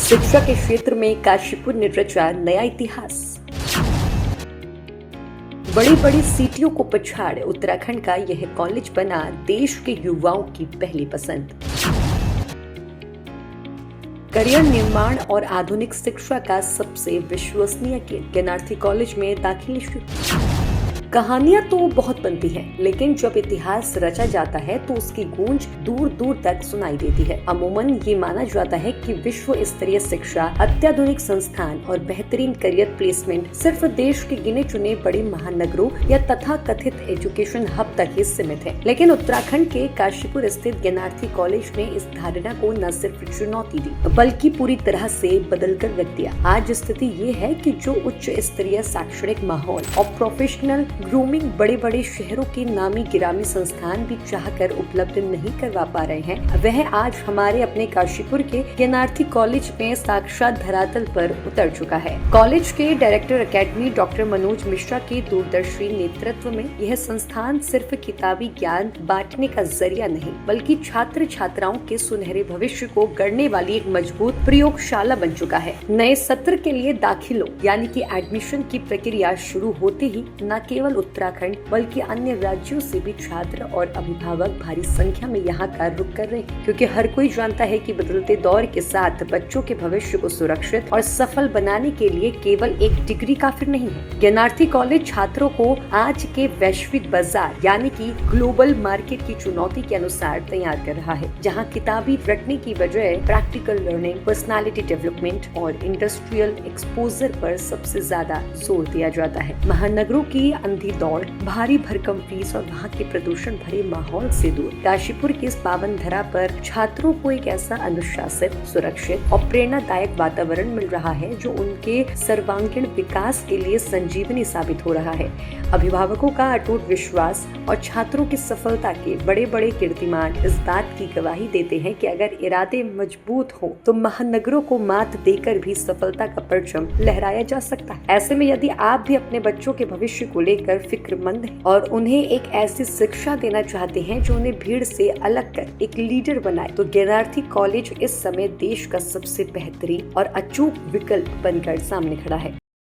शिक्षा के क्षेत्र में काशीपुर ने रचा नया इतिहास। बड़ी बड़ी सीटियों को पछाड़ उत्तराखंड का यह कॉलेज बना देश के युवाओं की पहली पसंद। करियर निर्माण और आधुनिक शिक्षा का सबसे विश्वसनीय ज्ञानार्थी कॉलेज में दाखिले शुरू। कहानियां तो बहुत बनती हैं, लेकिन जब इतिहास रचा जाता है तो उसकी गूंज दूर दूर तक सुनाई देती है। अमूमन ये माना जाता है कि विश्व स्तरीय शिक्षा, अत्याधुनिक संस्थान और बेहतरीन करियर प्लेसमेंट सिर्फ देश के गिने चुने बड़े महानगरों या तथा कथित एजुकेशन हब तक ही सीमित है। लेकिन उत्तराखंड के काशीपुर स्थित ज्ञानार्थी कॉलेज ने इस धारणा को न सिर्फ चुनौती दी, बल्कि पूरी तरह से बदल कर रख दिया। आज स्थिति ये है कि जो उच्च स्तरीय शैक्षणिक माहौल और प्रोफेशनल ग्रूमिंग बड़े बड़े शहरों के नामी गिरामी संस्थान भी चाहकर उपलब्ध नहीं करवा पा रहे हैं, वह आज हमारे अपने काशीपुर के ज्ञानार्थी कॉलेज में साक्षात धरातल पर उतर चुका है। कॉलेज के director academy doctor Manoj Mishra के दूरदर्शी नेतृत्व में यह संस्थान सिर्फ किताबी ज्ञान बांटने का जरिया नहीं, बल्कि छात्र छात्राओं के सुनहरे भविष्य को गढ़ने वाली एक मजबूत प्रयोगशाला बन चुका है। नए सत्र के लिए दाखिलों यानी कि एडमिशन की प्रक्रिया शुरू होते ही न केवल उत्तराखंड बल्कि अन्य राज्यों से भी छात्र और अभिभावक भारी संख्या में यहाँ का रुख कर रहे हैं, क्योंकि हर कोई जानता है कि बदलते दौर के साथ बच्चों के भविष्य को सुरक्षित और सफल बनाने के लिए केवल एक डिग्री काफी नहीं है। ज्ञानार्थी कॉलेज छात्रों को आज के वैश्विक बाजार यानी कि ग्लोबल मार्केट की चुनौती के अनुसार तैयार कर रहा है, जहाँ किताबी रटने की बजाय प्रैक्टिकल लर्निंग, पर्सनालिटी डेवलपमेंट और इंडस्ट्रियल एक्सपोजर पर सबसे ज्यादा जोर दिया जाता है। महानगरों की अंधी दौड़, भारी भरकम फीस और वहाँ के प्रदूषण भरे माहौल से दूर काशीपुर की इस पावन धरा पर छात्रों को एक ऐसा अनुशासित, सुरक्षित और प्रेरणादायक वातावरण मिल रहा है जो उनके सर्वांगीण विकास के लिए संजीवनी साबित हो रहा है। अभिभावकों का अटूट विश्वास और छात्रों की सफलता के बड़े बड़े कीर्तिमान इस बात की गवाही देते हैं कि अगर इरादे मजबूत हो तो महानगरों को मात देकर भी सफलता का परचम लहराया जा सकता है। ऐसे में यदि आप भी अपने बच्चों के भविष्य को लेकर फिक्रमंद हैं और उन्हें एक ऐसी शिक्षा देना चाहते हैं जो उन्हें भीड़ से अलग कर एक लीडर बनाए, तो ज्ञानार्थी कॉलेज इस समय देश का सबसे बेहतरीन और अचूक विकल्प बनकर सामने खड़ा है।